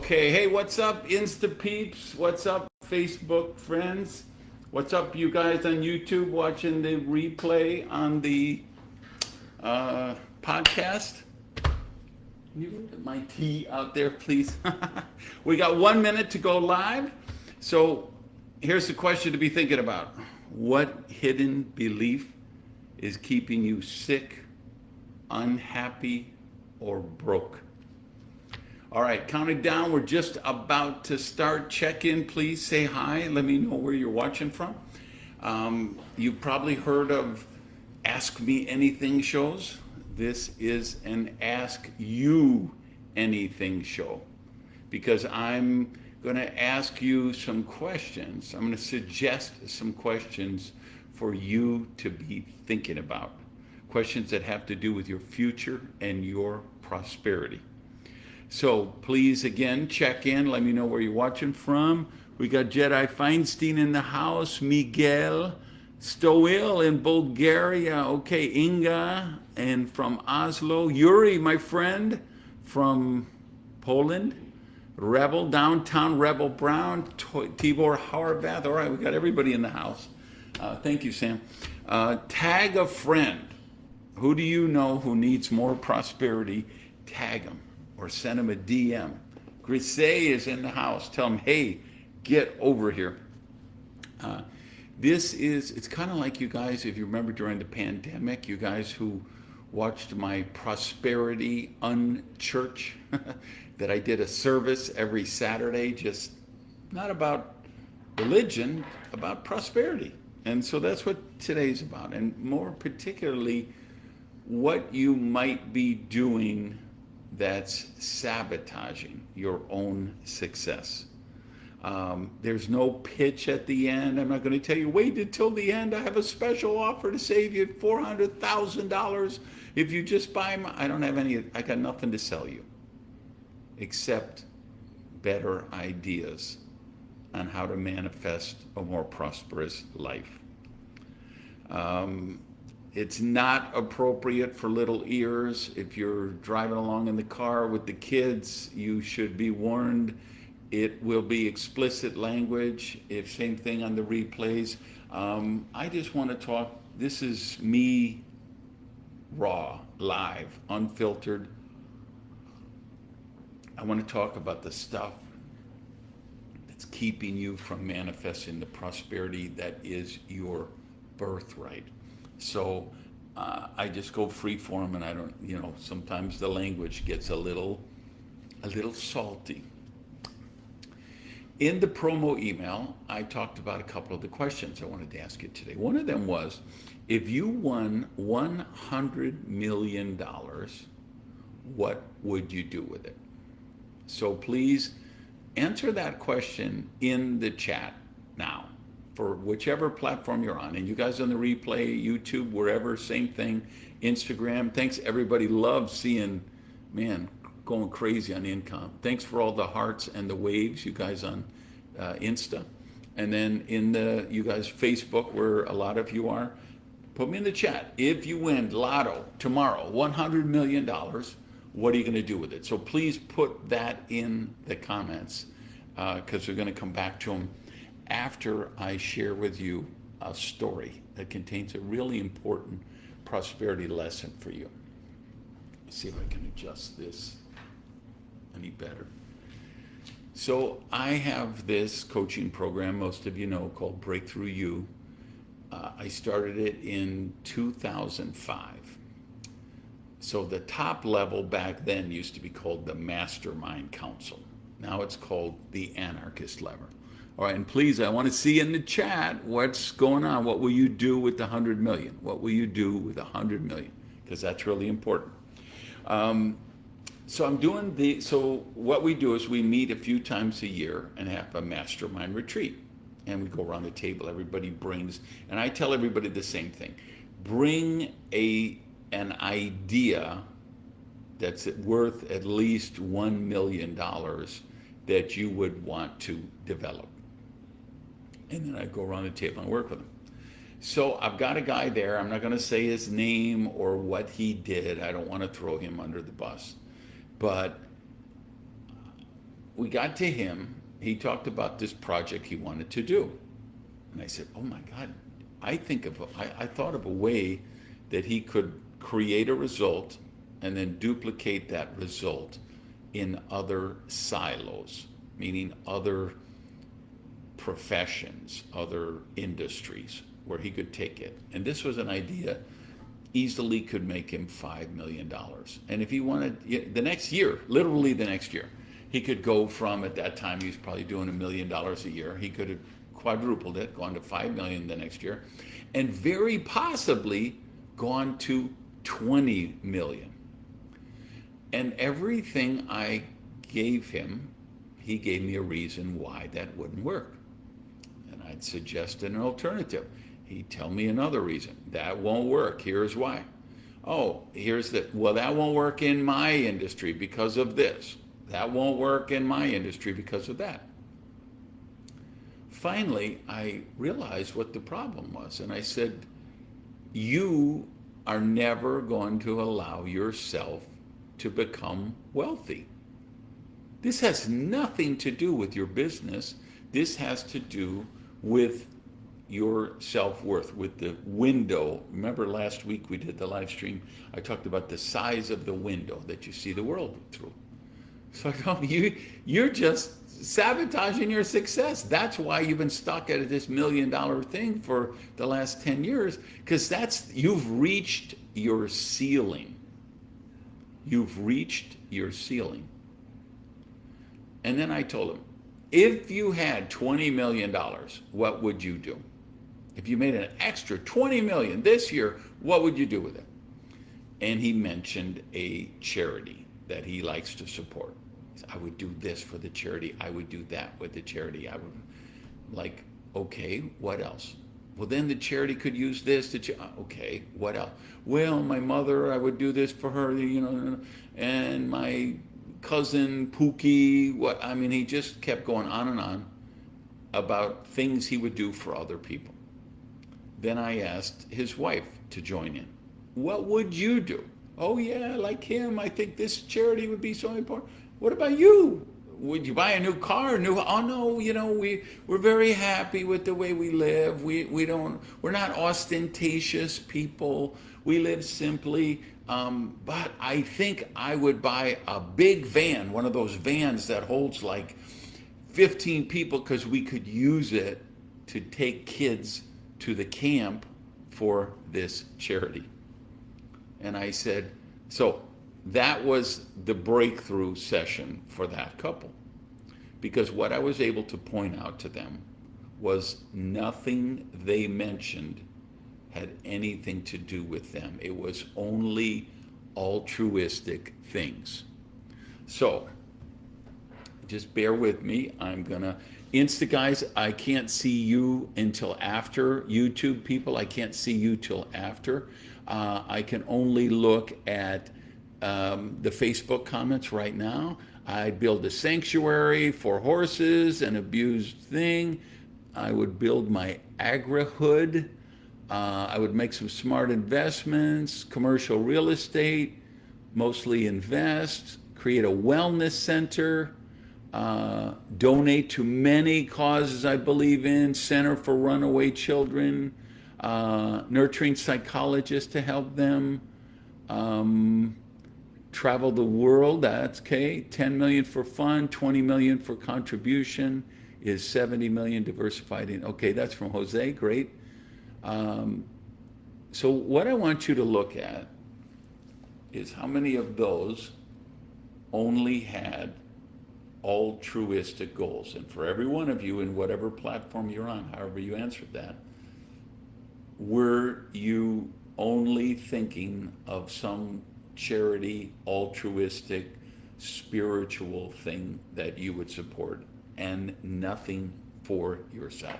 Okay, hey, what's up, Insta peeps? What's up, Facebook friends? What's up, you guys on YouTube watching the replay on the podcast? Can you look at my tea out there, please? We got 1 minute to go live. So here's the question to be thinking about. What hidden belief is keeping you sick, unhappy, or broke? All right, counting down. We're just about to start. Check in, please. Say hi. Let me know where you're watching from. You've probably heard of Ask Me Anything shows. This is an Ask You Anything show because I'm going to ask you some questions. I'm going to suggest some questions for you to be thinking about. Questions that have to do with your future and your prosperity. So please, again, check in. Let me know where you're watching from. We got Jedi Feinstein in the house, Miguel Stoil in Bulgaria. Okay, Inga, and from Oslo. Yuri, my friend, from Poland. Rebel, downtown Rebel Brown. Tibor Horvath. All right, we got everybody in the house. Thank you, Sam. Tag a friend. Who do you know who needs more prosperity? Tag them. Or send him a DM. Grisey is in the house. Tell him, hey, get over here. It's kind of like you guys, if you remember during the pandemic, you guys who watched my Prosperity Unchurch, that I did a service every Saturday, just not about religion, about prosperity. And so that's what today's about. And more particularly, what you might be doing that's sabotaging your own success. There's no pitch at the end. I'm not going to tell you, wait until the end. I have a special offer to save you $400,000 if you just buy my... I got nothing to sell you except better ideas on how to manifest a more prosperous life. It's not appropriate for little ears. If you're driving along in the car with the kids, you should be warned. It will be explicit language. If same thing on the replays. I just want to talk. This is me, raw, live, unfiltered. I want to talk about the stuff that's keeping you from manifesting the prosperity that is your birthright. So I just go free form, and I don't, sometimes the language gets a little salty. In the promo email, I talked about a couple of the questions I wanted to ask you today. One of them was, if you won $100 million, what would you do with it? So please answer that question in the chat now. For whichever platform you're on. And you guys on the replay, YouTube, wherever, same thing. Instagram. Thanks, everybody. Love seeing, going crazy on income. Thanks for all the hearts and the waves, you guys on Insta. And then in you guys Facebook, where a lot of you are, put me in the chat. If you win Lotto tomorrow, $100 million, what are you going to do with it? So please put that in the comments because we're going to come back to them after I share with you a story that contains a really important prosperity lesson for you. Let's see if I can adjust this any better. So I have this coaching program, most of you know, called Breakthrough You. I started it in 2005. So the top level back then used to be called the Mastermind Council. Now it's called the Anarchist level. All right, and please, I want to see in the chat what's going on. What will you do with the 100 million? What will you do with 100 million? Because that's really important. So what we do is we meet a few times a year and have a mastermind retreat. And we go around the table, everybody brings, and I tell everybody the same thing. Bring an idea that's worth at least $1 million that you would want to develop. And then I go around the table and work with them. So I've got a guy there. I'm not going to say his name or what he did. I don't want to throw him under the bus. But we got to him. He talked about this project he wanted to do. And I said, oh my God, I thought of a way that he could create a result and then duplicate that result in other silos, meaning other professions, other industries, where he could take it. And this was an idea easily could make him $5 million. And if he wanted, the next year, literally the next year, he could go from, at that time, he was probably doing $1 million a year. He could have quadrupled it, gone to 5 million the next year, and very possibly gone to 20 million. And everything I gave him, he gave me a reason why that wouldn't work. And I'd suggest an alternative. He'd tell me another reason. That won't work. Here's why. Oh, well, that won't work in my industry because of this. That won't work in my industry because of that. Finally, I realized what the problem was, and I said, you are never going to allow yourself to become wealthy. This has nothing to do with your business. This has to do with your self-worth, with the window. Remember last week we did the live stream, I talked about the size of the window that you see the world through. So I told him, you're just sabotaging your success. That's why you've been stuck at this $1 million thing for the last 10 years, because you've reached your ceiling. You've reached your ceiling. And then I told him, if you had $20 million, what would you do? If you made an extra $20 million this year, what would you do with it? And he mentioned a charity that he likes to support. I would do this for the charity. I would do that with the charity. I would, okay, what else? Well, then the charity could use this. Okay, what else? Well, my mother, I would do this for her, and my cousin Pookie. He just kept going on and on about things he would do for other people. Then I asked his wife to join in. What would you do? Oh yeah, like him, I think this charity would be so important. What about you? Would you buy a new car? Oh no, we're very happy with the way we live. We're not ostentatious people. We live simply. But I think I would buy a big van, one of those vans that holds like 15 people, because we could use it to take kids to the camp for this charity. And I said, so that was the breakthrough session for that couple. Because what I was able to point out to them was nothing they mentioned had anything to do with them. It was only altruistic things. So just bear with me. I'm gonna guys, I can't see you until after. YouTube people, I can't see you till after. I can only look at the Facebook comments right now. I'd build a sanctuary for horses, an abused thing. I would build my agri-hood. I would make some smart investments, commercial real estate, mostly invest, create a wellness center, donate to many causes I believe in, Center for Runaway Children, nurturing psychologists to help them, travel the world, that's okay, 10 million for fun, 20 million for contribution, is 70 million diversified in, okay, that's from Jose, great. So what I want you to look at is how many of those only had altruistic goals. And for every one of you in whatever platform you're on, however you answered that, were you only thinking of some charity, altruistic, spiritual thing that you would support and nothing for yourself?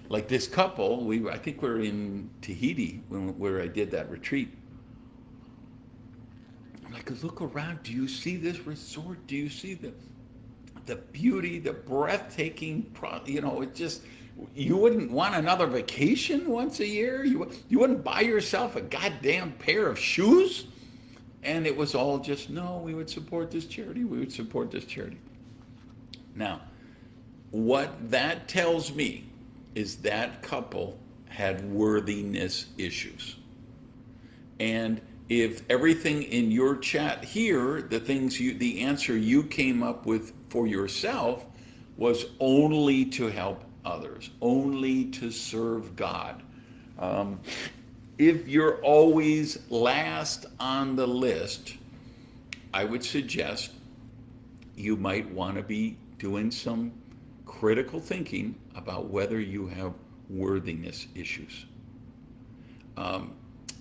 Like this couple, I think we were in Tahiti where I did that retreat. I'm like, look around. Do you see this resort? Do you see the beauty, the breathtaking? It just, you wouldn't want another vacation once a year. You wouldn't buy yourself a goddamn pair of shoes. And it was all just, no, we would support this charity. We would support this charity. Now, what that tells me is that couple had worthiness issues. And if everything in your chat here, the answer you came up with for yourself was only to help others, only to serve God. If you're always last on the list, I would suggest you might want to be doing some critical thinking about whether you have worthiness issues.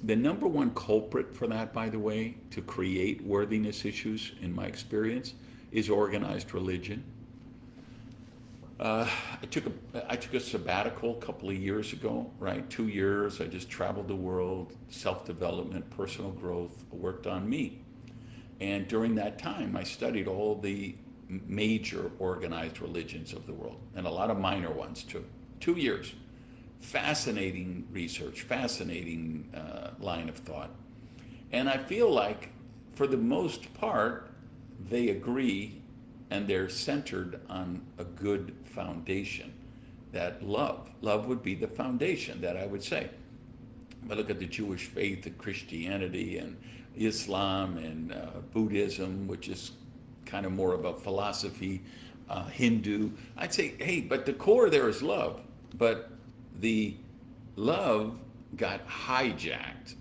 The number one culprit for that, by the way, to create worthiness issues, in my experience, is organized religion. I took a sabbatical a couple of years ago, right? 2 years. I just traveled the world, self-development, personal growth, worked on me. And during that time, I studied all the major organized religions of the world, and a lot of minor ones too. 2 years. Fascinating research, fascinating line of thought. And I feel like, for the most part, they agree and they're centered on a good foundation. That love would be the foundation, that I would say. If I look at the Jewish faith and Christianity and Islam and Buddhism, which is kind of more of a philosophy, Hindu, I'd say, hey, but the core there is love. But the love got hijacked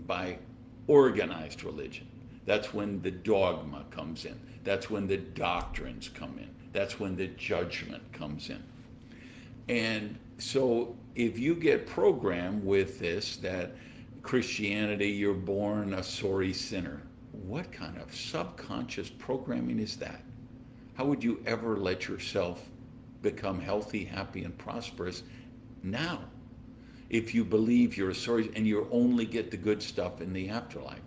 by organized religion. That's when the dogma comes in. That's when the doctrines come in. That's when the judgment comes in. And so if you get programmed with this, that Christianity, you're born a sorry sinner, what kind of subconscious programming is that? How would you ever let yourself become healthy, happy, and prosperous now, if you believe you're a sorry and you only get the good stuff in the afterlife?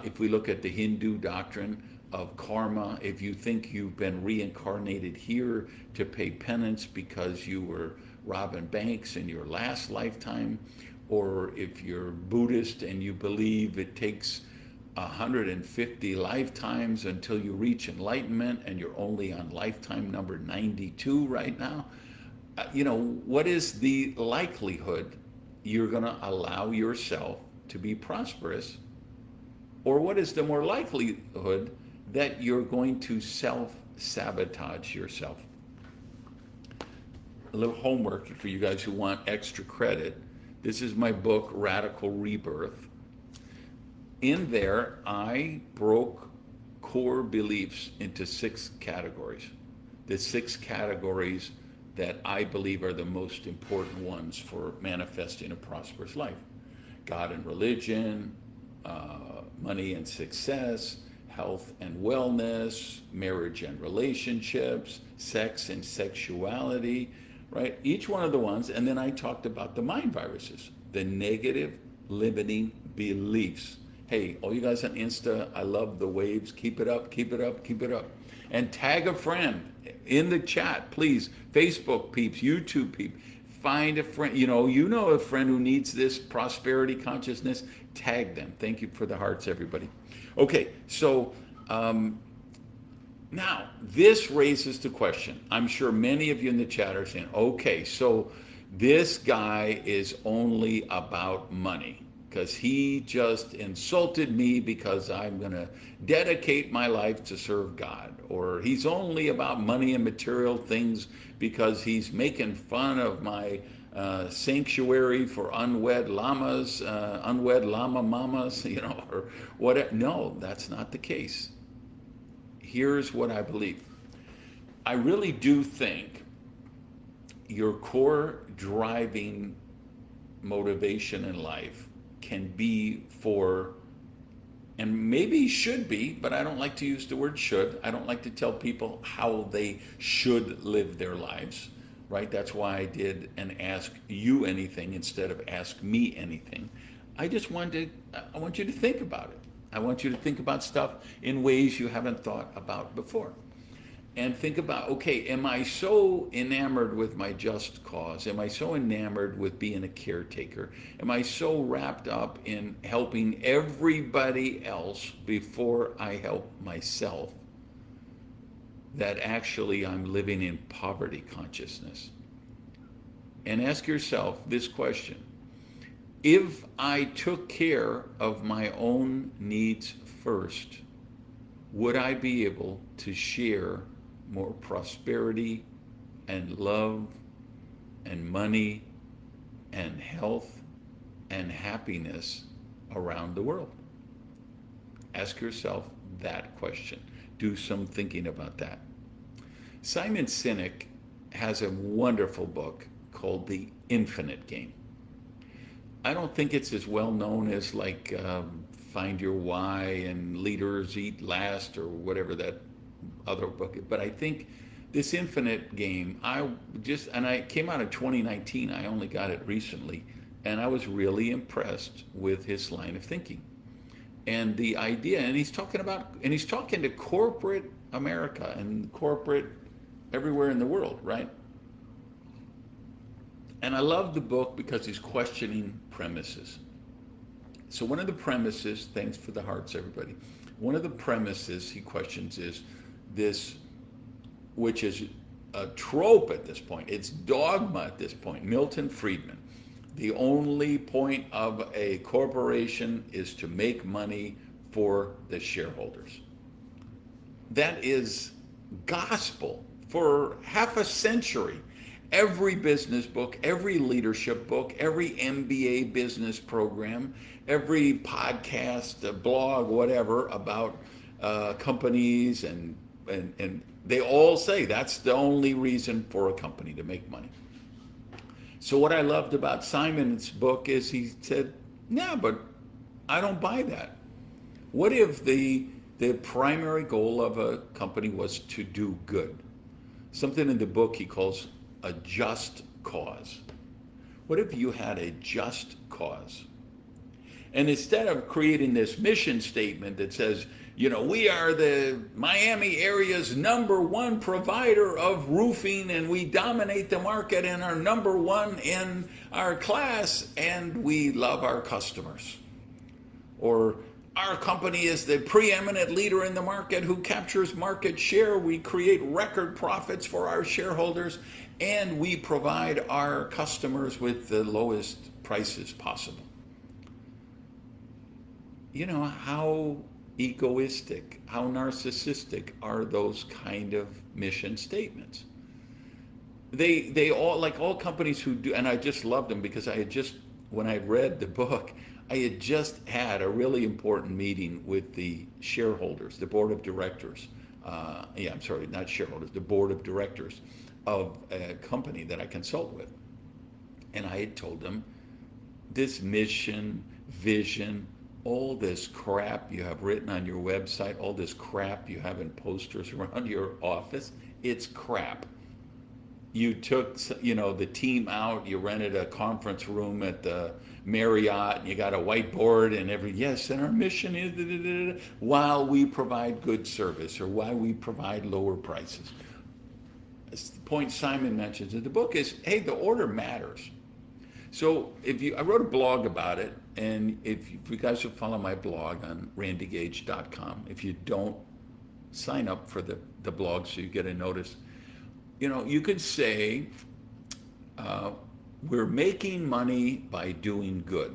If we look at the Hindu doctrine of karma, if you think you've been reincarnated here to pay penance because you were robbing banks in your last lifetime, or if you're Buddhist and you believe it takes 150 lifetimes until you reach enlightenment and you're only on lifetime number 92 right now, what is the likelihood you're going to allow yourself to be prosperous? Or what is the more likelihood that you're going to self-sabotage yourself? A little homework for you guys who want extra credit. This is my book, Radical Rebirth. In there, I broke core beliefs into 6 categories. The 6 categories that I believe are the most important ones for manifesting a prosperous life. God and religion, money and success, health and wellness, marriage and relationships, sex and sexuality, right? Each one of the ones, and then I talked about the mind viruses, the negative limiting beliefs. Hey, all you guys on Insta, I love the waves. Keep it up, keep it up, keep it up. And tag a friend in the chat, please. Facebook peeps, YouTube peeps. Find a friend, you know a friend who needs this prosperity consciousness. Tag them. Thank you for the hearts, everybody. Okay, so now this raises the question. I'm sure many of you in the chat are saying, okay, so this guy is only about money, because he just insulted me because I'm going to dedicate my life to serve God. Or he's only about money and material things because he's making fun of my sanctuary for unwed llamas, unwed llama mamas, or whatever. No, that's not the case. Here's what I believe. I really do think your core driving motivation in life can be for, and maybe should be, but I don't like to use the word should. I don't like to tell people how they should live their lives, right? That's why I did an Ask You Anything instead of Ask Me Anything. I want you to think about it. I want you to think about stuff in ways you haven't thought about before. And think about, okay, am I so enamored with my just cause? Am I so enamored with being a caretaker? Am I so wrapped up in helping everybody else before I help myself that actually I'm living in poverty consciousness? And ask yourself this question. If I took care of my own needs first, would I be able to share more prosperity and love and money and health and happiness around the world? Ask yourself that question. Do some thinking about that. Simon Sinek has a wonderful book called The Infinite Game. I don't think it's as well known as like Find Your Why and Leaders Eat Last or whatever that other book is. But I think this Infinite Game, and I came out in 2019. I only got it recently, and I was really impressed with his line of thinking and the idea. And he's talking to corporate America and corporate everywhere in the world, right? And I love the book because he's questioning premises. So one of the premises, thanks for the hearts, everybody. One of the premises he questions is this, which is a trope at this point. It's dogma at this point. Milton Friedman. The only point of a corporation is to make money for the shareholders. That is gospel for half a century. Every business book, every leadership book, every MBA business program, every podcast, blog, whatever about companies and they all say that's the only reason for a company to make money. So what I loved about Simon's book is he said, yeah, but I don't buy that. What if the primary goal of a company was to do good? Something in the book he calls a just cause. What if you had a just cause? And instead of creating this mission statement that says, we are the Miami area's #1 provider of roofing and we dominate the market and are #1 in our class and we love our customers. Or our company is the preeminent leader in the market who captures market share. We create record profits for our shareholders and we provide our customers with the lowest prices possible. How egoistic, how narcissistic are those kind of mission statements? They all, like all companies who do, and I just loved them because when I read the book, I had just had a really important meeting with the shareholders, the board of directors. Not shareholders, the board of directors of a company that I consult with. And I had told them this mission, vision, all this crap you have written on your website, all this crap you have in posters around your office, it's crap. You took, the team out, you rented a conference room at the Marriott, and you got a whiteboard and and our mission is while we provide good service or while we provide lower prices. That's the point Simon mentions in the book is, hey, the order matters. So I wrote a blog about it, and if you guys will follow my blog on randygage.com, if you don't, sign up for the blog so you get a notice. You could say we're making money by doing good.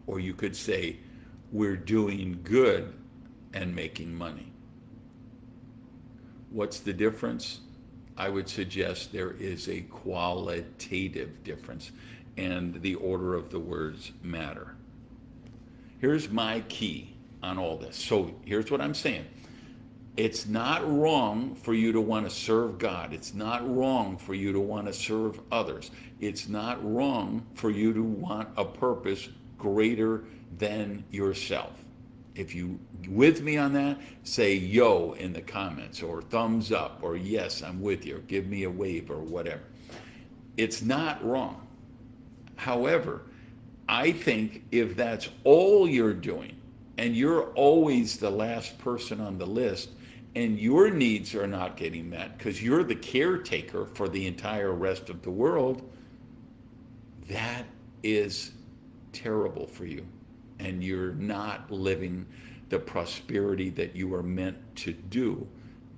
Or you could say we're doing good and making money. What's the difference? I would suggest there is a qualitative difference, and the order of the words matter. Here's my key on all this. So here's what I'm saying. It's not wrong for you to want to serve God. It's not wrong for you to want to serve others. It's not wrong for you to want a purpose greater than yourself. If you with me on that, say yo in the comments or thumbs up or yes, I'm with you, or give me a wave or whatever. It's not wrong. However, I think if that's all you're doing and you're always the last person on the list and your needs are not getting met because you're the caretaker for the entire rest of the world, that is terrible for you. And you're not living the prosperity that you are meant to do.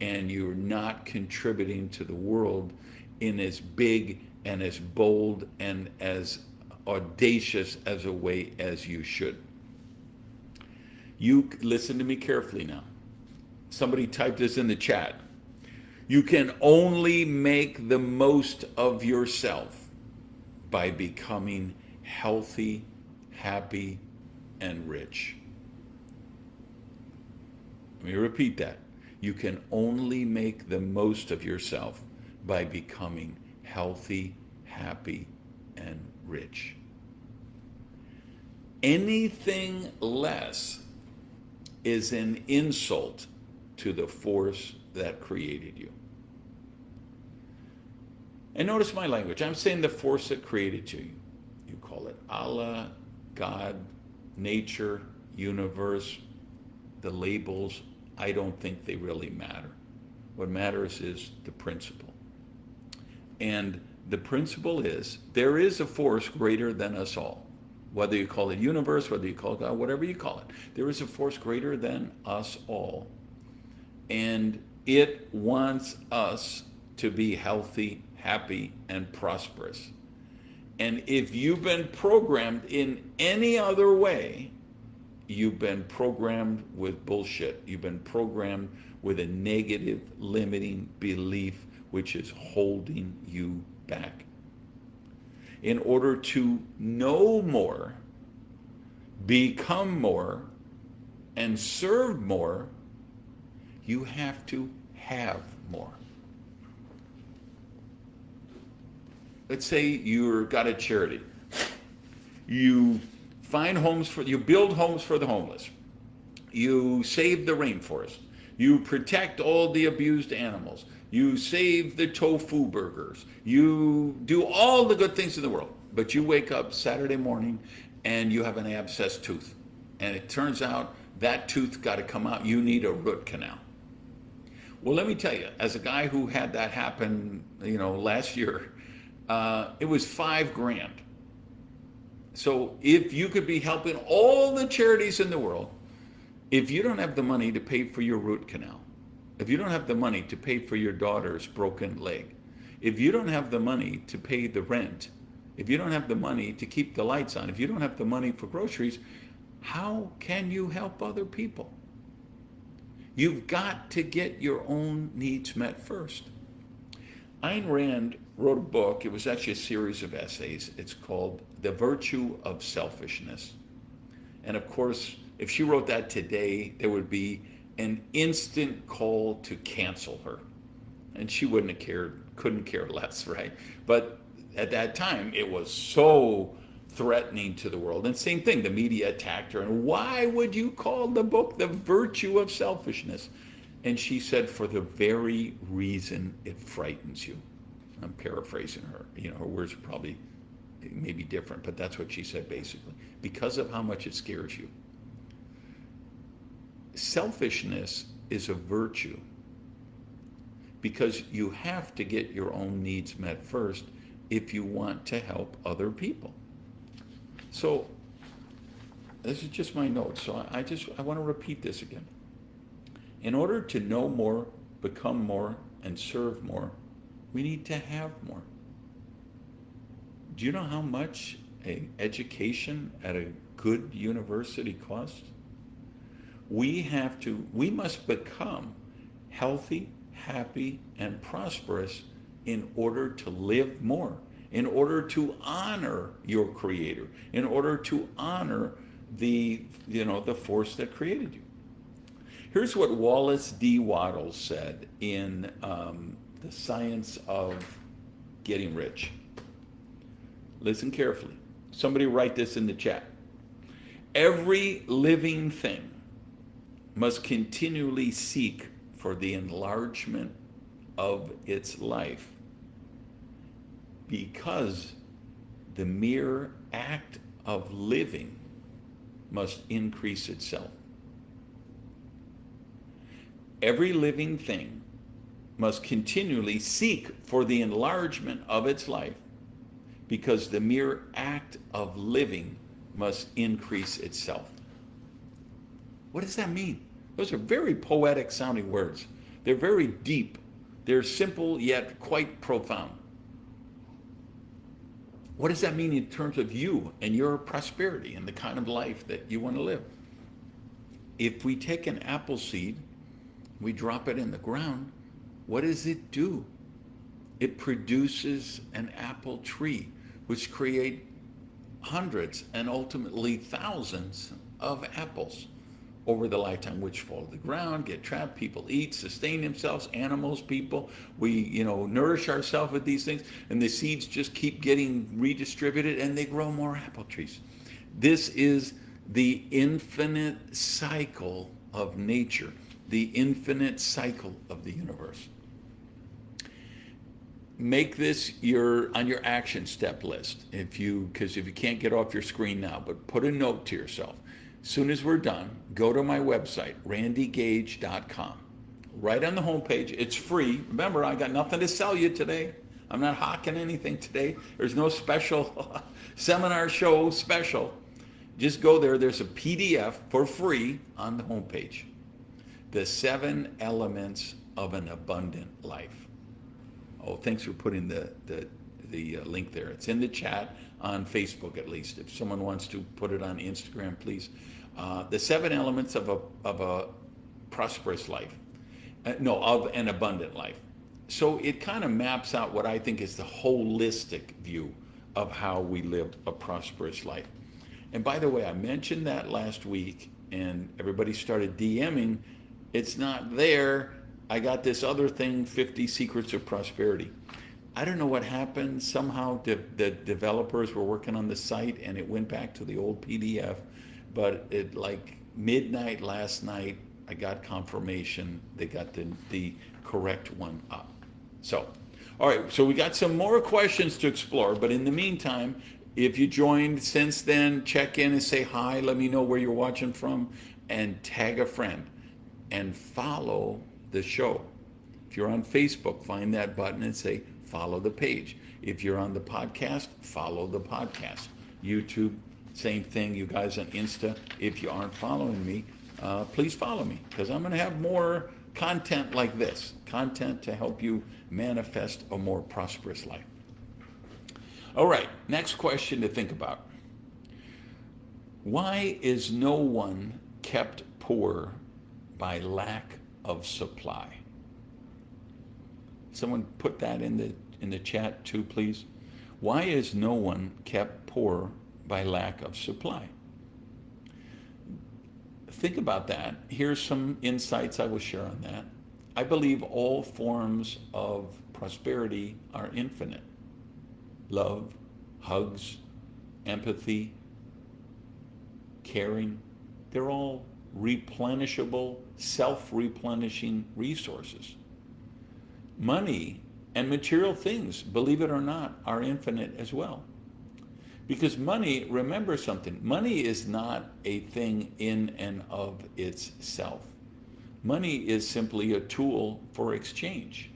and you're not contributing to the world in as big and as bold and as audacious as a way as you should. You listen to me carefully now. Somebody typed this in the chat. You can only make the most of yourself by becoming healthy, happy, and rich. Let me repeat that. You can only make the most of yourself by becoming healthy, happy, and rich. Anything less is an insult to the force that created you. And notice my language. I'm saying the force that created you. You call it Allah, God, nature, universe, the labels. I don't think they really matter. What matters is the principle. And the principle is there is a force greater than us all. Whether you call it universe, whether you call it God, whatever you call it. There is a force greater than us all. And it wants us to be healthy, happy, and prosperous. And if you've been programmed in any other way, you've been programmed with bullshit. You've been programmed with a negative, limiting belief which is holding you back. In order to know more, become more, and serve more, you have to have more. Let's say you've got a charity. You you build homes for the homeless. You save the rainforest. You protect all the abused animals. You save the tofu burgers. You do all the good things in the world. But you wake up Saturday morning and you have an abscessed tooth. And it turns out that tooth got to come out. You need a root canal. Well, let me tell you, as a guy who had that happen, last year, it was $5,000. So if you could be helping all the charities in the world, if you don't have the money to pay for your root canal, if you don't have the money to pay for your daughter's broken leg, if you don't have the money to pay the rent, if you don't have the money to keep the lights on, if you don't have the money for groceries, how can you help other people? You've got to get your own needs met first. Ayn Rand wrote a book. It was actually a series of essays. It's called The Virtue of Selfishness. And of course, if she wrote that today, there would be an instant call to cancel her. And she wouldn't have cared, couldn't care less, right? But at that time, it was so threatening to the world. And same thing, the media attacked her. And why would you call the book The Virtue of Selfishness? And she said, for the very reason it frightens you. I'm paraphrasing her. Her words are probably maybe different, but that's what she said basically. Because of how much it scares you. Selfishness is a virtue because you have to get your own needs met first if you want to help other people. So this is just my notes. So I want to repeat this again. In order to know more, become more, and serve more, we need to have more. Do you know how much an education at a good university costs? We must become healthy, happy, and prosperous in order to live more, in order to honor your Creator, in order to honor the force that created you. Here's what Wallace D. Wattles said in The Science of Getting Rich. Listen carefully. Somebody write this in the chat. Every living thing must continually seek for the enlargement of its life because the mere act of living must increase itself. Every living thing must continually seek for the enlargement of its life because the mere act of living must increase itself. What does that mean? Those are very poetic sounding words. They're very deep. They're simple yet quite profound. What does that mean in terms of you and your prosperity and the kind of life that you want to live? If we take an apple seed, we drop it in the ground, what does it do? It produces an apple tree, which create hundreds and ultimately thousands of apples over the lifetime, which fall to the ground, get trapped, people eat, sustain themselves, animals, people. We, nourish ourselves with these things, and the seeds just keep getting redistributed, and they grow more apple trees. This is the infinite cycle of nature, the infinite cycle of the universe. Make this on your action step list, because if you can't get off your screen now, but put a note to yourself. As soon as we're done, go to my website, randygage.com. Right on the homepage, it's free. Remember, I got nothing to sell you today. I'm not hawking anything today. There's no special seminar show special. Just go there. There's a PDF for free on the homepage. The 7 elements of an abundant life. Oh, thanks for putting the link there. It's in the chat on Facebook, at least. If someone wants to put it on Instagram, please. The 7 elements of a prosperous life. Of an abundant life. So it kind of maps out what I think is the holistic view of how we live a prosperous life. And by the way, I mentioned that last week, and everybody started DMing. It's not there. I got this other thing, 50 Secrets of Prosperity. I don't know what happened. Somehow the developers were working on the site and it went back to the old PDF. But at like midnight last night, I got confirmation they got the correct one up. So, all right, so we got some more questions to explore. But in the meantime, if you joined since then, check in and say hi. Let me know where you're watching from and tag a friend and follow the show. If you're on Facebook, find that button and say follow the page. If you're on the podcast, follow the podcast. YouTube, same thing. You guys on Insta, if you aren't following me, please follow me, because I'm going to have more content like this, content to help you manifest a more prosperous life. All right, next question to think about. Why is no one kept poor by lack of supply? Someone put that in the chat too, please. Why is no one kept poor by lack of supply? Think about that. Here's some insights I will share on that. I believe all forms of prosperity are infinite. Love, hugs, empathy, caring, they're all replenishable, self-replenishing resources. Money and material things, believe it or not, are infinite as well. Because money, remember something, money is not a thing in and of itself. Money is simply a tool for exchange,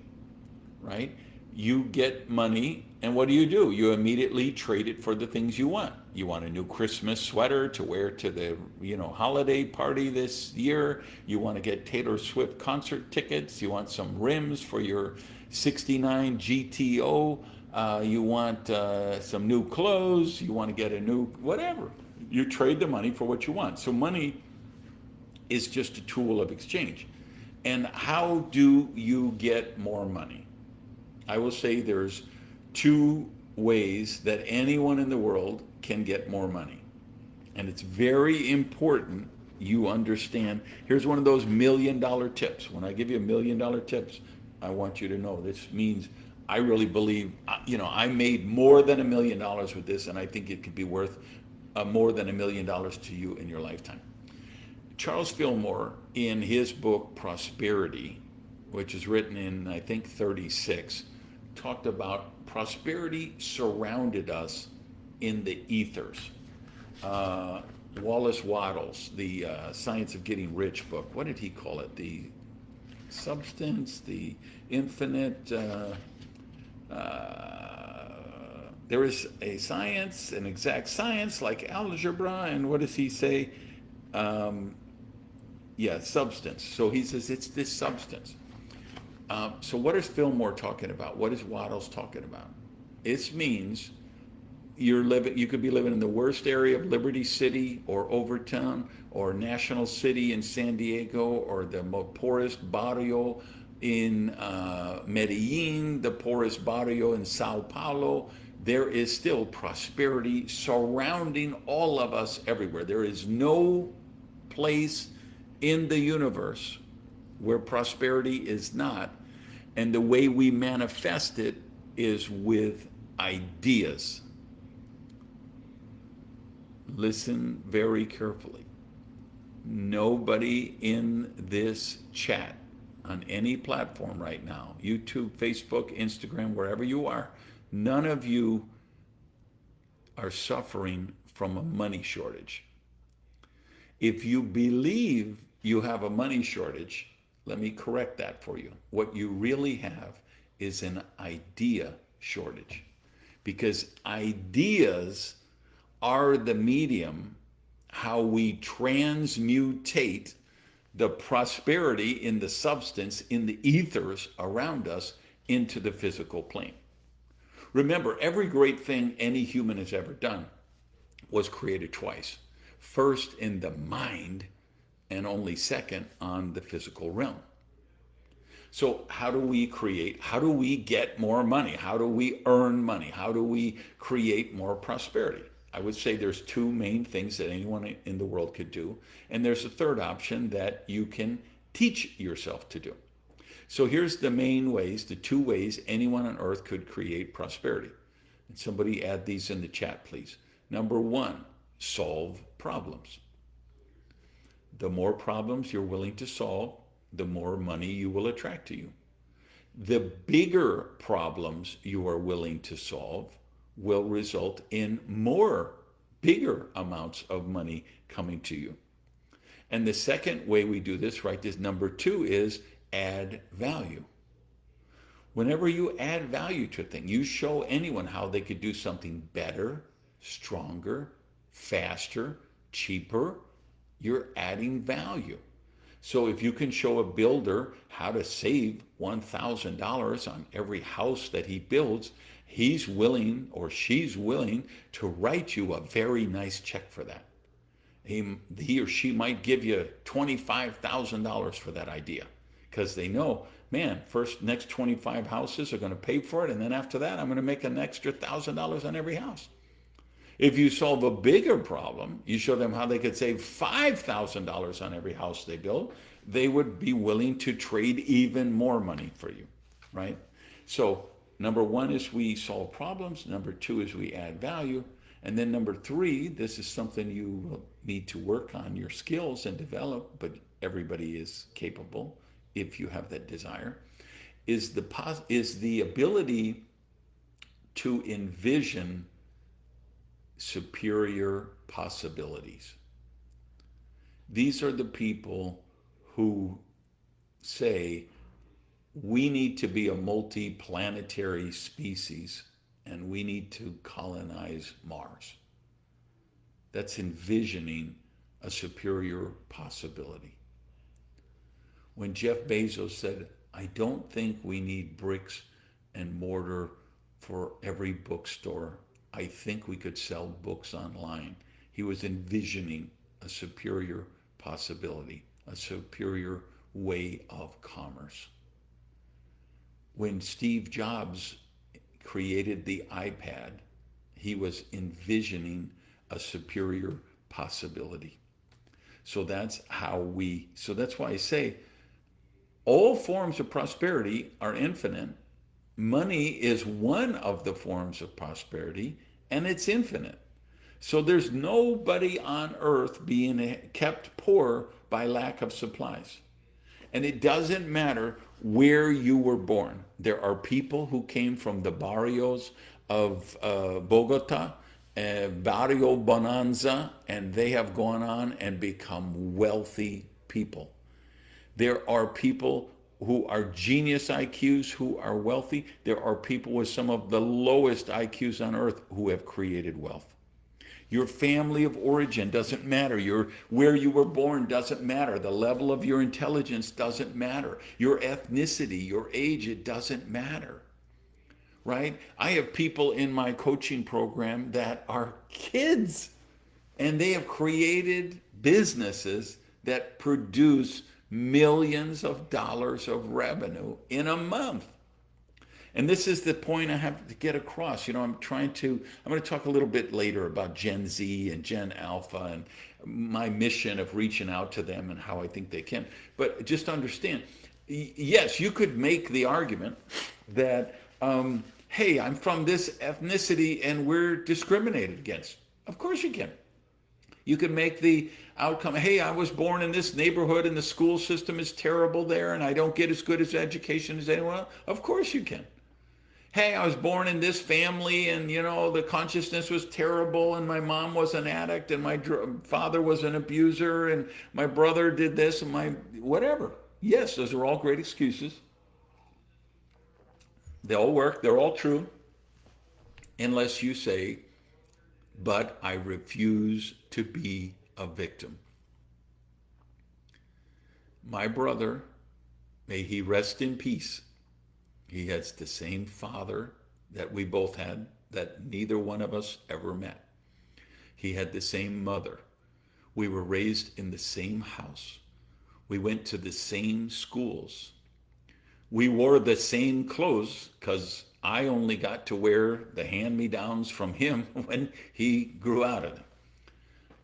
right? You get money, and what do? You immediately trade it for the things you want. You want a new Christmas sweater to wear to the holiday party this year. You want to get Taylor Swift concert tickets. You want some rims for your 69 GTO. You want some new clothes. You want to get a new whatever. You trade the money for what you want. So money is just a tool of exchange. And how do you get more money? I will say there's 2 ways that anyone in the world can get more money. And it's very important you understand. Here's one of those $1 million tips. When I give you $1 million tips, I want you to know this means I really believe, I made more than $1 million with this, and I think it could be worth more than $1 million to you in your lifetime. Charles Fillmore, in his book Prosperity, which is written in, I think, 36, talked about prosperity surrounded us in the ethers. Wattles, the Science of Getting Rich book, what did he call it? The substance, the infinite, there is a science, an exact science like algebra, and what does he say? Substance. So he says it's this substance. So what is Fillmore talking about? What is Wattles talking about? It means you could be living in the worst area of Liberty City or Overtown or National City in San Diego or the poorest barrio in Medellin, the poorest barrio in Sao Paulo. There is still prosperity surrounding all of us everywhere. There is no place in the universe where prosperity is not. And the way we manifest it is with ideas. Listen very carefully. Nobody in this chat on any platform right now, YouTube, Facebook, Instagram, wherever you are, none of you are suffering from a money shortage. If you believe you have a money shortage, let me correct that for you. What you really have is an idea shortage, because ideas are the medium how we transmutate the prosperity in the substance, in the ethers around us, into the physical plane. Remember, every great thing any human has ever done was created twice. First in the mind, and only second on the physical realm. So how do we create? How do we get more money? How do we earn money? How do we create more prosperity? I would say there's two main things that anyone in the world could do. And there's a third option that you can teach yourself to do. So here's the main ways, the two ways anyone on earth could create prosperity. And somebody add these in the chat, please. Number one, solve problems. The more problems you're willing to solve, the more money you will attract to you. The bigger problems you are willing to solve will result in bigger amounts of money coming to you. And the second way we do this, right, this number two, is add value. Whenever you add value to a thing, you show anyone how they could do something better, stronger, faster, cheaper, you're adding value. So if you can show a builder how to save $1,000 on every house that he builds, he's willing or she's willing to write you a very nice check for that. He or she might give you $25,000 for that idea, because they know, man, next 25 houses are going to pay for it, and then after that, I'm going to make an extra $1,000 on every house. If you solve a bigger problem, you show them how they could save $5,000 on every house they build, they would be willing to trade even more money for you, right? So number one is we solve problems. Number two is we add value. And then number three, this is something you will need to work on your skills and develop, but everybody is capable if you have that desire, is the ability to envision superior possibilities. These are the people who say we need to be a multi-planetary species and we need to colonize Mars. That's envisioning a superior possibility. When Jeff Bezos said, I don't think we need bricks and mortar for every bookstore, I think we could sell books online. He was envisioning a superior possibility, a superior way of commerce. When Steve Jobs created the iPad, he was envisioning a superior possibility. So that's why I say all forms of prosperity are infinite. Money is one of the forms of prosperity, and it's infinite. So there's nobody on earth being kept poor by lack of supplies. And it doesn't matter where you were born. There are people who came from the barrios of Bogota, Barrio Bonanza, and they have gone on and become wealthy people. There are people who are genius IQs who are wealthy. There are people with some of the lowest IQs on earth who have created wealth. Your family of origin doesn't matter. Where you were born doesn't matter. The level of your intelligence doesn't matter. Your ethnicity, your age, it doesn't matter. Right? I have people in my coaching program that are kids, and they have created businesses that produce millions of dollars of revenue in a month. And this is the point I have to get across. I'm going to talk a little bit later about Gen Z and Gen Alpha and my mission of reaching out to them and how I think they can. But just understand, yes, you could make the argument that, hey, I'm from this ethnicity and we're discriminated against. Of course you can. You can make the outcome, hey, I was born in this neighborhood and the school system is terrible there and I don't get as good as education as anyone else. Of course you can. Hey, I was born in this family and, the consciousness was terrible and my mom was an addict and my father was an abuser and my brother did this and my whatever. Yes, those are all great excuses. They all work. They're all true. Unless you say, but I refuse to be a victim. My brother, may he rest in peace. He has the same father that we both had, that neither one of us ever met. He had the same mother. We were raised in the same house. We went to the same schools. We wore the same clothes because I only got to wear the hand-me-downs from him when he grew out of them.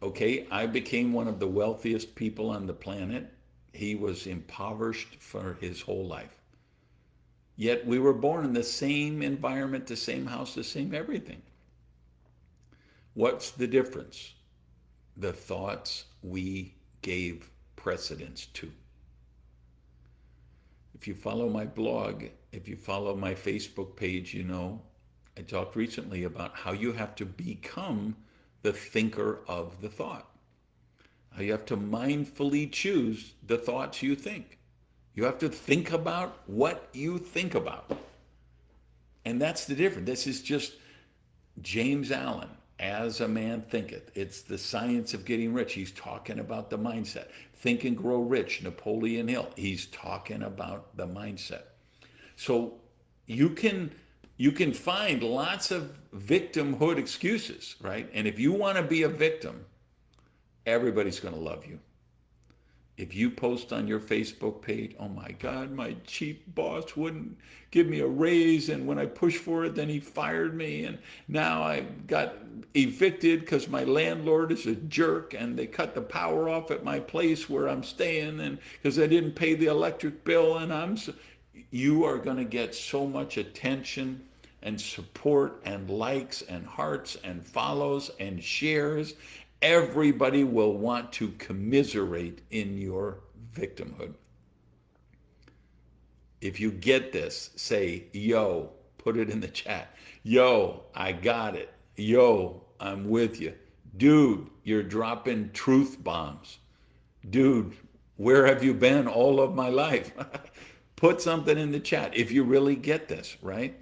Okay, I became one of the wealthiest people on the planet. He was impoverished for his whole life. Yet we were born in the same environment, the same house, the same everything. What's the difference? The thoughts we gave precedence to. If you follow my blog, if you follow my Facebook page, I talked recently about how you have to become the thinker of the thought. How you have to mindfully choose the thoughts you think. You have to think about what you think about. And that's the difference. This is just James Allen, As a Man Thinketh. It's the science of getting rich. He's talking about the mindset. Think and Grow Rich, Napoleon Hill. He's talking about the mindset. So you can find lots of victimhood excuses, right? And if you want to be a victim, everybody's going to love you. If you post on your Facebook page, oh my God, my cheap boss wouldn't give me a raise, and when I pushed for it, then he fired me, and now I got evicted because my landlord is a jerk, and they cut the power off at my place where I'm staying, and because I didn't pay the electric bill, and you are going to get so much attention and support and likes and hearts and follows and shares. Everybody will want to commiserate in your victimhood. If you get this, say, yo, put it in the chat. Yo, I got it. Yo, I'm with you. Dude, you're dropping truth bombs. Dude, where have you been all of my life? Put something in the chat if you really get this, right?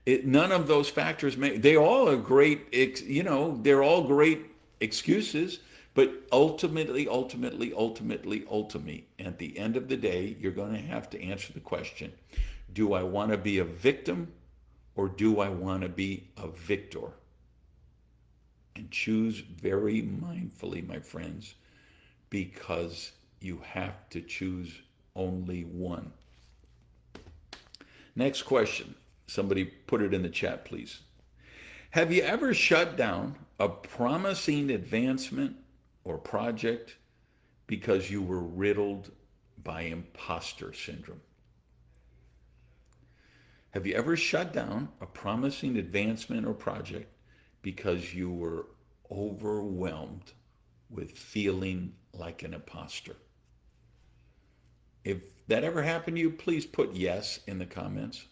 None of those factors they all are great, they're all great excuses, but ultimately, at the end of the day, you're going to have to answer the question, do I want to be a victim or do I want to be a victor? And choose very mindfully, my friends, because you have to choose only one. Next question. Somebody put it in the chat, please. Have you ever shut down a promising advancement or project because you were riddled by imposter syndrome? Have you ever shut down a promising advancement or project because you were overwhelmed with feeling like an imposter? If that ever happened to you, please put yes in the comments.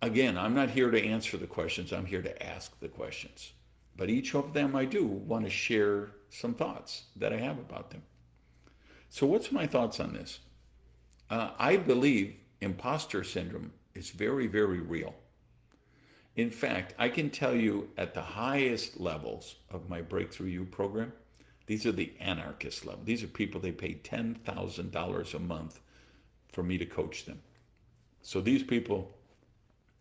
Again, I'm not here to answer the questions. I'm here to ask the questions. But each of them I do want to share some thoughts that I have about them. So what's my thoughts on this? I believe imposter syndrome is very, very real. In fact, I can tell you at the highest levels of my Breakthrough You program, these are the anarchist level. These are people, they pay $10,000 a month for me to coach them. So these people,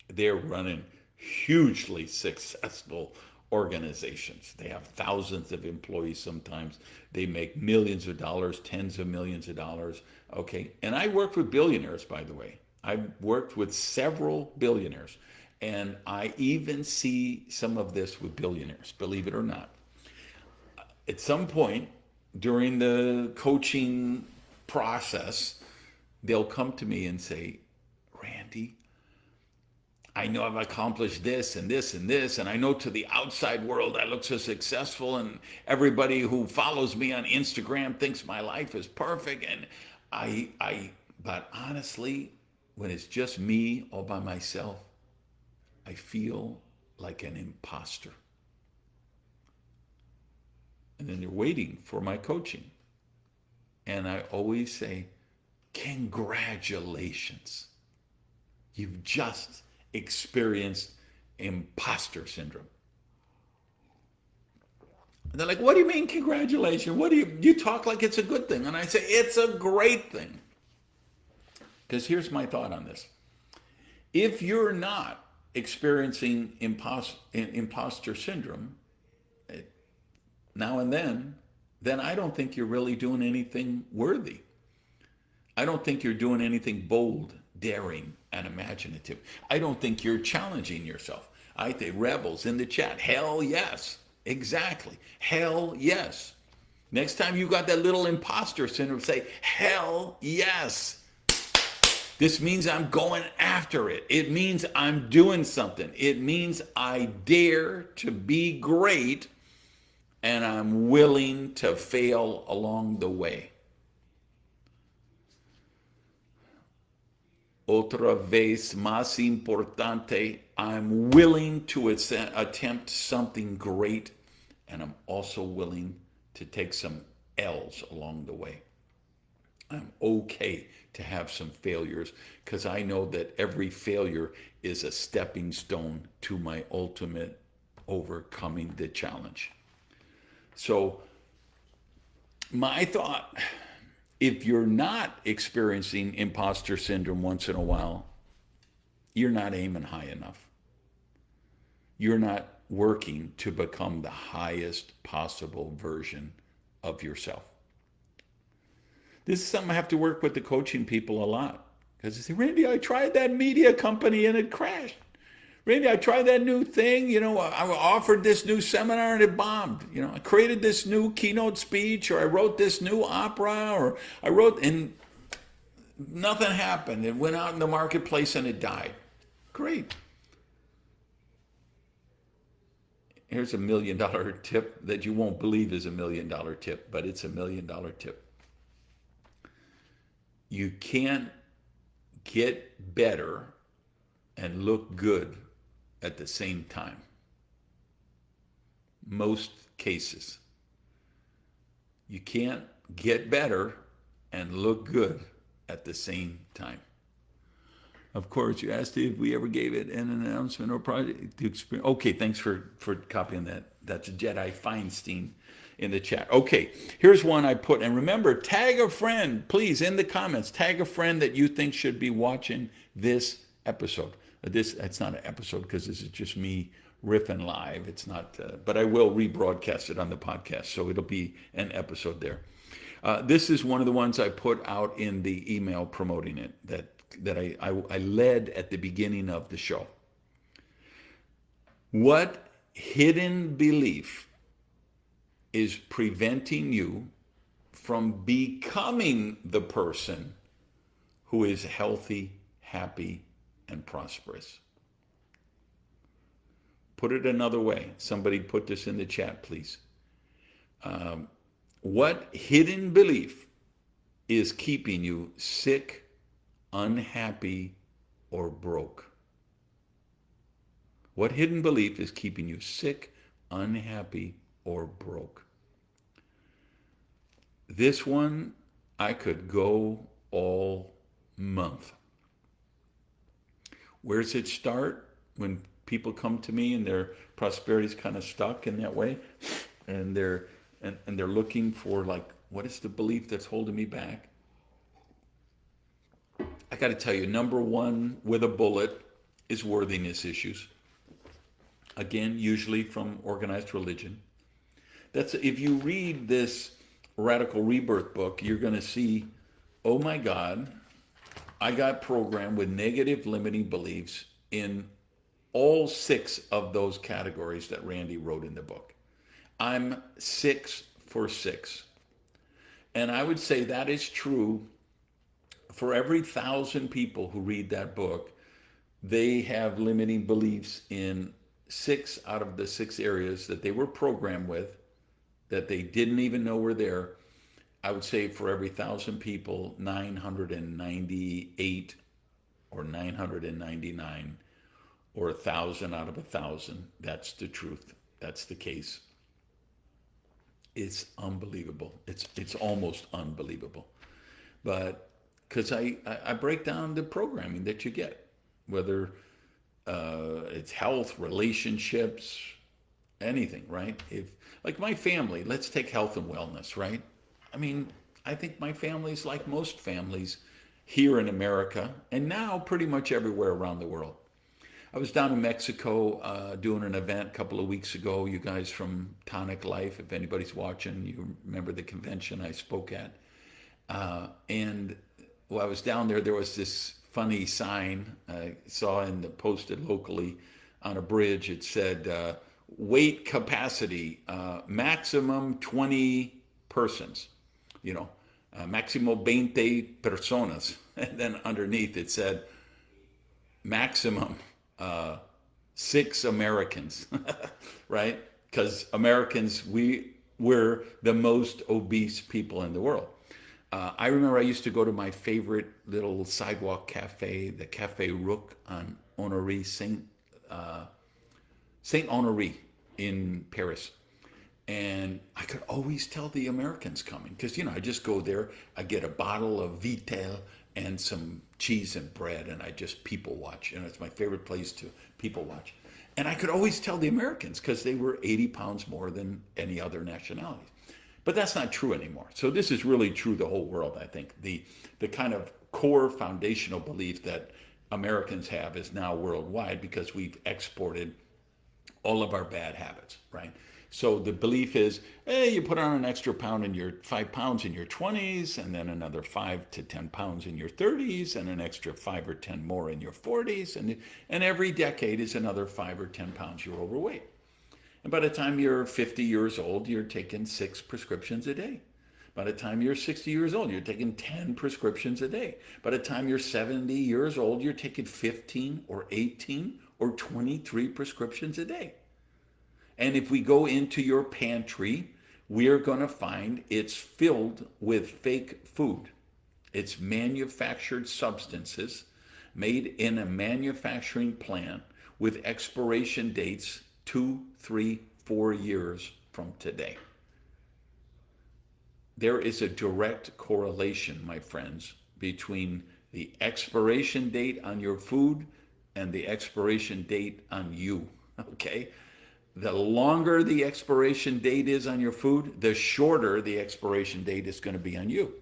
they're running hugely successful organizations. They have thousands of employees sometimes. They make millions of dollars, tens of millions of dollars. Okay. And I worked with billionaires, by the way. I've worked with several billionaires. And I even see some of this with billionaires, believe it or not. At some point during the coaching process, they'll come to me and say, Randy, I know I've accomplished this and this and this, and I know to the outside world I look so successful, and everybody who follows me on Instagram thinks my life is perfect. And but honestly, when it's just me all by myself, I feel like an imposter. And then they're waiting for my coaching. And I always say, congratulations. You've just experienced imposter syndrome. And they're like, what do you mean congratulations? What do you talk like it's a good thing? And I say, it's a great thing. Because here's my thought on this. If you're not experiencing imposter syndrome now and then I don't think you're really doing anything worthy. I don't think you're doing anything bold, daring, and imaginative. I don't think you're challenging yourself. I think rebels in the chat, hell yes. Exactly. Hell yes. Next time you got that little imposter syndrome, say, hell yes. This means I'm going after it. It means I'm doing something. It means I dare to be great, and I'm willing to fail along the way. Otra vez más importante, I'm willing to attempt something great, and I'm also willing to take some L's along the way. I'm okay to have some failures because I know that every failure is a stepping stone to my ultimate overcoming the challenge. So my thought, if you're not experiencing imposter syndrome once in a while, you're not aiming high enough. You're not working to become the highest possible version of yourself. This is something I have to work with the coaching people a lot. Because they say, Randy, I tried that media company and it crashed. Randy, I tried that new thing. I offered this new seminar and it bombed. I created this new keynote speech, or I wrote this new opera, or I wrote, and nothing happened. It went out in the marketplace and it died. Great. Here's $1 million tip that you won't believe is $1 million tip, but it's $1 million tip. You can't get better and look good at the same time. Most cases. You can't get better and look good at the same time. Of course, you asked if we ever gave it an announcement or project to experience. Okay, thanks for copying that. That's Jedi Feinstein in the chat. Okay, here's one I put. And remember, tag a friend, please, in the comments. Tag a friend that you think should be watching this episode. It's not an episode because this is just me riffing live. It's not, but I will rebroadcast it on the podcast, so it'll be an episode there. This is one of the ones I put out in the email promoting it that I led at the beginning of the show. What hidden belief is preventing you from becoming the person who is healthy, happy, and prosperous? Put it another way. Somebody put this in the chat, please. What hidden belief is keeping you sick, unhappy, or broke? What hidden belief is keeping you sick, unhappy, or broke? This one, I could go all month. Where does it start? When people come to me and their prosperity's kind of stuck in that way, and they're looking for, like, what is the belief that's holding me back? I got to tell you, number one with a bullet is worthiness issues. Again, usually from organized religion. That's, if you read this Radical Rebirth book, you're going to see, oh my God, I got programmed with negative limiting beliefs in all 6 of those categories that Randy wrote in the book. I'm 6 for 6. And I would say that is true for every 1,000 people who read that book. They have limiting beliefs in 6 out of the 6 areas that they were programmed with, that they didn't even know were there. I would say for every 1,000 people, 998 or 999 or 1,000 out of 1,000, that's the truth. That's the case. It's unbelievable. It's almost unbelievable. But because I break down the programming that you get, whether it's health, relationships, anything, right? If, like my family, let's take health and wellness, right? I mean, I think my family's like most families here in America, and now pretty much everywhere around the world. I was down in Mexico doing an event a couple of weeks ago. You guys from Tonic Life, if anybody's watching, you remember the convention I spoke at. And while I was down there, there was this funny sign I saw posted locally on a bridge. It said, weight capacity, maximum 20 persons, maximo 20 personas. And then underneath it said, maximum 6 Americans, right? Because Americans, we're the most obese people in the world. I remember I used to go to my favorite little sidewalk cafe, the Cafe Rook on Honoré, Saint Honoré in Paris. And I could always tell the Americans coming, because, I just go there, I get a bottle of Vitel and some cheese and bread, and I just people watch. It's my favorite place to people watch. And I could always tell the Americans, because they were 80 pounds more than any other nationality. But that's not true anymore. So this is really true the whole world, I think. The kind of core foundational belief that Americans have is now worldwide, because we've exported all of our bad habits, right? So the belief is, hey, you put on an extra 5 pounds in your 20s, and then another 5 to 10 pounds in your 30s, and an extra 5 or 10 more in your 40s, and every decade is another 5 or 10 pounds you're overweight. And by the time you're 50 years old, you're taking 6 prescriptions a day. By the time you're 60 years old, you're taking 10 prescriptions a day. By the time you're 70 years old, you're taking 15 or 18 or 23 prescriptions a day. And if we go into your pantry, we are going to find it's filled with fake food. It's manufactured substances made in a manufacturing plant with expiration dates 2, 3, 4 years from today. There is a direct correlation, my friends, between the expiration date on your food and the expiration date on you, okay? The longer the expiration date is on your food, the shorter the expiration date is going to be on you.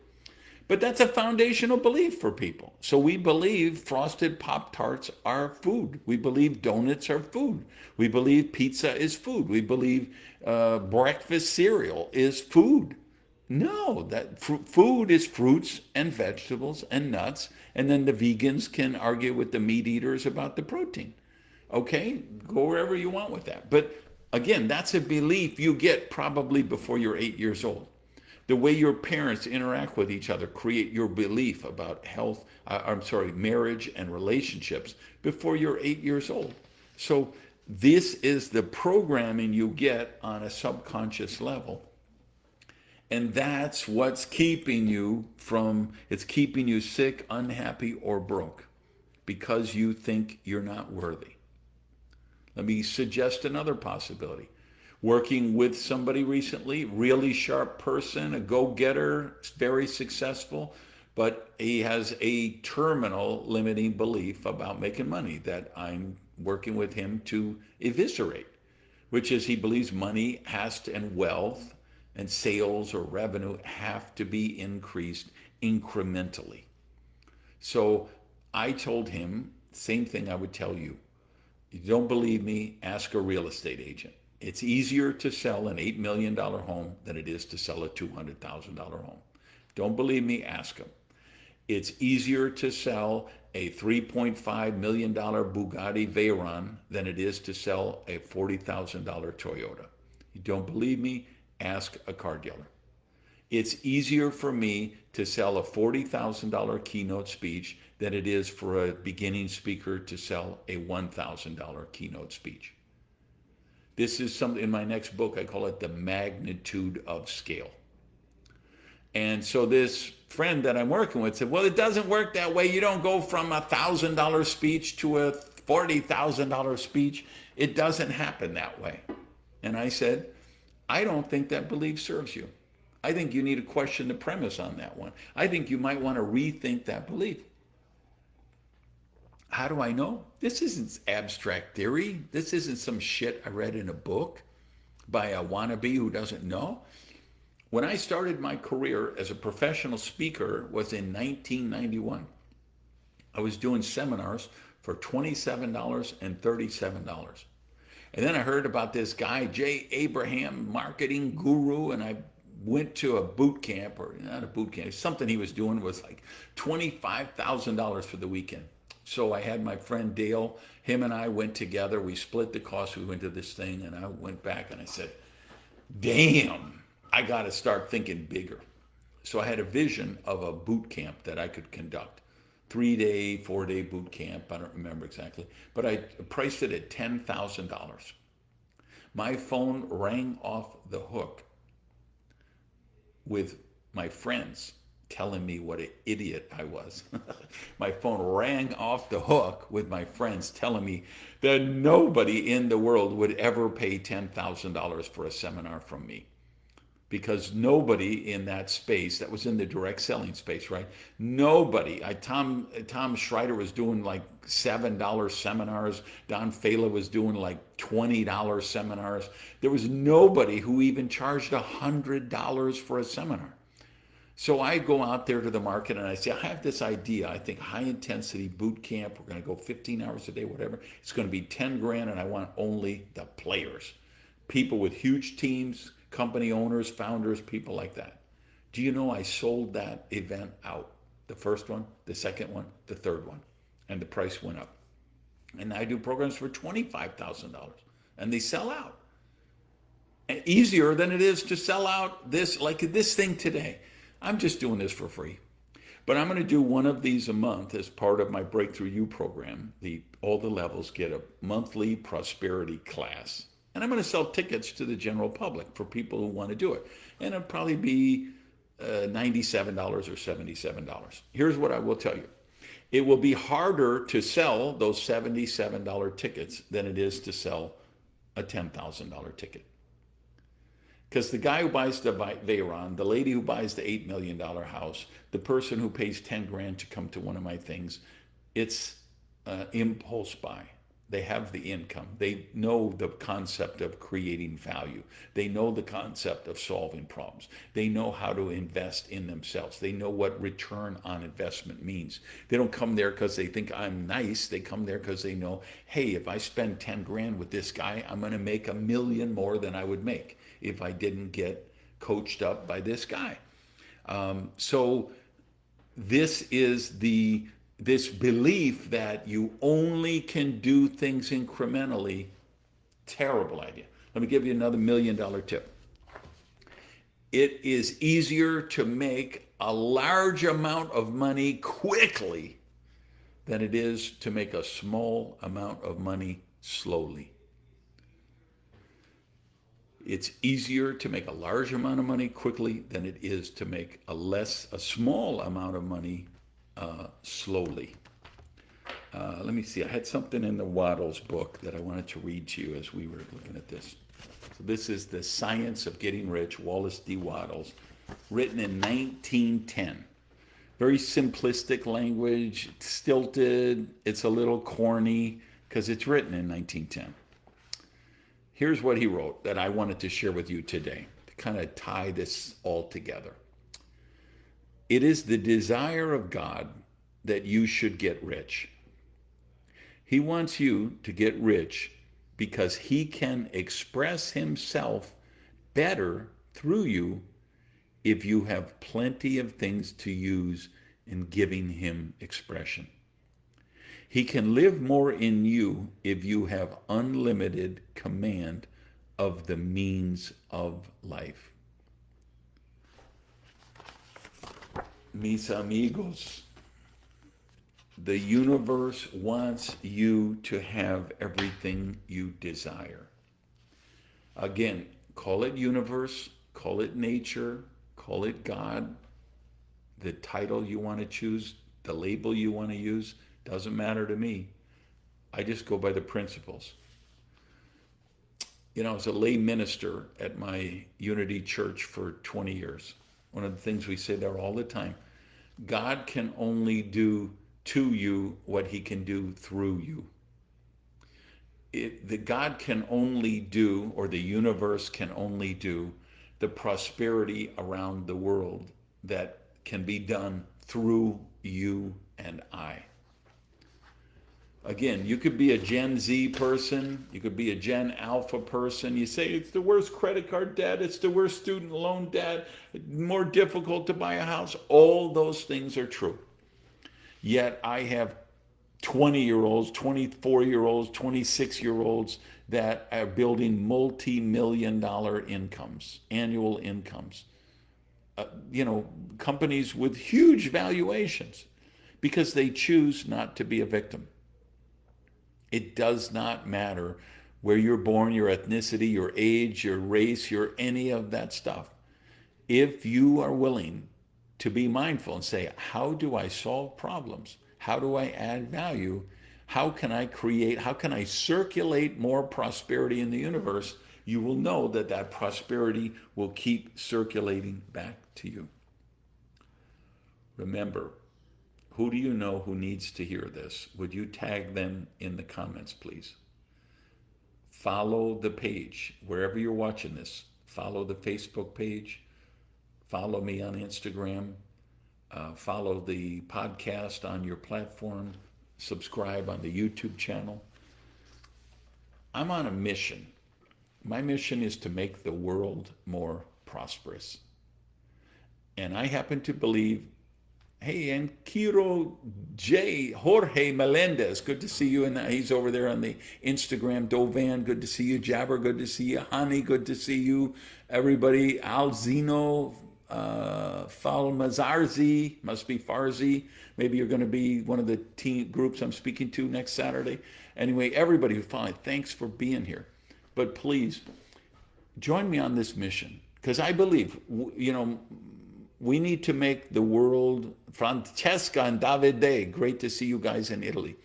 But that's a foundational belief for people. So we believe frosted Pop-Tarts are food. We believe donuts are food. We believe pizza is food. We believe breakfast cereal is food. No, that food is fruits and vegetables and nuts, and then the vegans can argue with the meat eaters about the protein. Okay, go wherever you want with that. But again, that's a belief you get probably before you're 8 years old. The way your parents interact with each other create your belief about marriage and relationships before you're 8 years old. So this is the programming you get on a subconscious level. And that's what's keeping you sick, unhappy, or broke, because you think you're not worthy. Let me suggest another possibility. Working with somebody recently, really sharp person, a go-getter, very successful, but he has a terminal limiting belief about making money, that I'm working with him to eviscerate, which is he believes money has to, and wealth and sales or revenue have to be increased incrementally. So I told him, same thing I would tell you. You don't believe me, ask a real estate agent. It's easier to sell an $8 million home than it is to sell a $200,000 home. Don't believe me, ask them. It's easier to sell a $3.5 million Bugatti Veyron than it is to sell a $40,000 Toyota. You don't believe me, ask a car dealer. It's easier for me to sell a $40,000 keynote speech than it is for a beginning speaker to sell a $1,000 keynote speech. This is something in my next book, I call it the magnitude of scale. And so this friend that I'm working with said, well, it doesn't work that way. You don't go from a $1,000 speech to a $40,000 speech. It doesn't happen that way. And I said, I don't think that belief serves you. I think you need to question the premise on that one. I think you might want to rethink that belief. How do I know? This isn't abstract theory. This isn't some shit I read in a book by a wannabe who doesn't know. When I started my career as a professional speaker was in 1991. I was doing seminars for $27 and $37. And then I heard about this guy, J. Abraham, marketing guru, and I went to a boot camp, or not a boot camp, something he was doing was like $25,000 for the weekend. So I had my friend Dale, him and I went together, we split the cost, we went to this thing, and I went back and I said, damn, I got to start thinking bigger. So I had a vision of a boot camp that I could conduct. 3-day, 4-day boot camp, I don't remember exactly, but I priced it at $10,000. My phone rang off the hook with my friends telling me what an idiot I was. My phone rang off the hook with my friends telling me that nobody in the world would ever pay $10,000 for a seminar from me. Because nobody in that space, that was in the direct selling space, right? Nobody. Tom Schreider was doing like $7 seminars. Don Fala was doing like $20 seminars. There was nobody who even charged $100 for a seminar. So I go out there to the market and I say, I have this idea. I think high intensity boot camp. We're going to go 15 hours a day, whatever. It's going to be 10 grand and I want only the players. People with huge teams, company owners, founders, people like that. Do you know I sold that event out? The first one, the second one, the third one. And the price went up. And I do programs for $25,000 and they sell out. And easier than it is to sell out this, like this thing today. I'm just doing this for free. But I'm going to do one of these a month as part of my Breakthrough You program. All the levels get a monthly prosperity class. And I'm going to sell tickets to the general public for people who want to do it. And it'll probably be $97 or $77. Here's what I will tell you. It will be harder to sell those $77 tickets than it is to sell a $10,000 ticket. Because the guy who buys the Veyron, the lady who buys the $8 million house, the person who pays 10 grand to come to one of my things, it's impulse buy. They have the income. They know the concept of creating value. They know the concept of solving problems. They know how to invest in themselves. They know what return on investment means. They don't come there because they think I'm nice. They come there because they know, hey, if I spend 10 grand with this guy, I'm going to make $1 million more than I would make if I didn't get coached up by this guy. So this is this belief that you only can do things incrementally, terrible idea. Let me give you another $1 million tip. It is easier to make a large amount of money quickly than it is to make a small amount of money slowly. It's easier to make a large amount of money quickly than it is to make a small amount of money slowly. Let me see. I had something in the Wattles book that I wanted to read to you as we were looking at this. So this is The Science of Getting Rich, Wallace D. Wattles, written in 1910. Very simplistic language, stilted. It's a little corny. because it's written in 1910. Here's what he wrote that I wanted to share with you today to kind of tie this all together. It is the desire of God that you should get rich. He wants you to get rich because he can express himself better through you if you have plenty of things to use in giving him expression. He can live more in you if you have unlimited command of the means of life. Mis amigos, the universe wants you to have everything you desire. Again, call it universe, call it nature, call it God, the title you want to choose, the label you want to use, doesn't matter to me. I just go by the principles. You know, as a lay minister at my Unity Church for 20 years, one of the things we say there all the time, God can only do to you what he can do through you. The God can only do, or the universe can only do, the prosperity around the world that can be done through you and I. Again, you could be a Gen Z person, you could be a Gen Alpha person. You say it's the worst credit card debt, it's the worst student loan debt, more difficult to buy a house. All those things are true. Yet I have 20-year-olds, 24-year-olds, 26-year-olds that are building multi-million-dollar incomes, annual incomes. Companies with huge valuations because they choose not to be a victim. It does not matter where you're born, your ethnicity, your age, your race, your any of that stuff. If you are willing to be mindful and say, how do I solve problems? How do I add value? How can I circulate more prosperity in the universe? You will know that that prosperity will keep circulating back to you. Remember, who do you know who needs to hear this? Would you tag them in the comments, please? Follow the page. Wherever you're watching this, follow the Facebook page. Follow me on Instagram. Follow the podcast on your platform. Subscribe on the YouTube channel. I'm on a mission. My mission is to make the world more prosperous. And I happen to believe, hey, and Kiro J. Jorge Melendez, good to see you. And he's over there on the Instagram. Dovan, good to see you. Jabber, good to see you. Hani, good to see you. Everybody, Alzino, Falmazarzi, must be Farzi. Maybe you're going to be one of the team groups I'm speaking to next Saturday. Anyway, everybody who followed, thanks for being here. But please, join me on this mission. Because I believe, we need to make the world, Francesca and Davide, great to see you guys in Italy.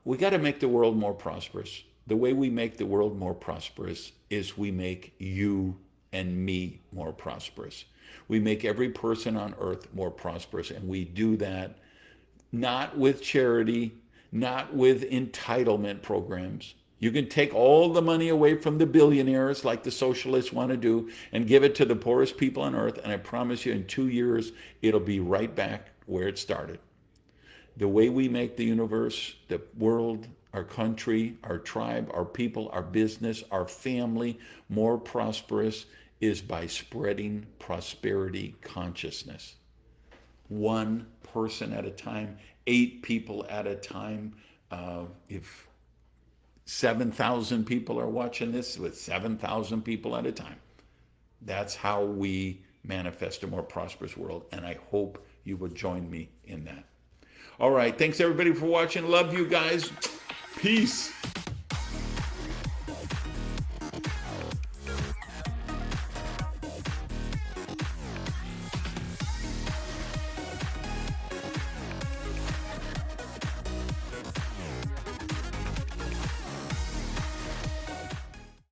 We got to make the world more prosperous. The way we make the world more prosperous is we make you and me more prosperous. We make every person on earth more prosperous, and we do that not with charity, not with entitlement programs. You can take all the money away from the billionaires like the socialists want to do and give it to the poorest people on earth, and I promise you in 2 years, it'll be right back where it started. The way we make the universe, the world, our country, our tribe, our people, our business, our family more prosperous is by spreading prosperity consciousness. 1 person at a time, 8 people at a time. If 7,000 people are watching this, with 7,000 people at a time. That's how we manifest a more prosperous world, and I hope you will join me in that. All right, thanks everybody for watching. Love you guys. Peace.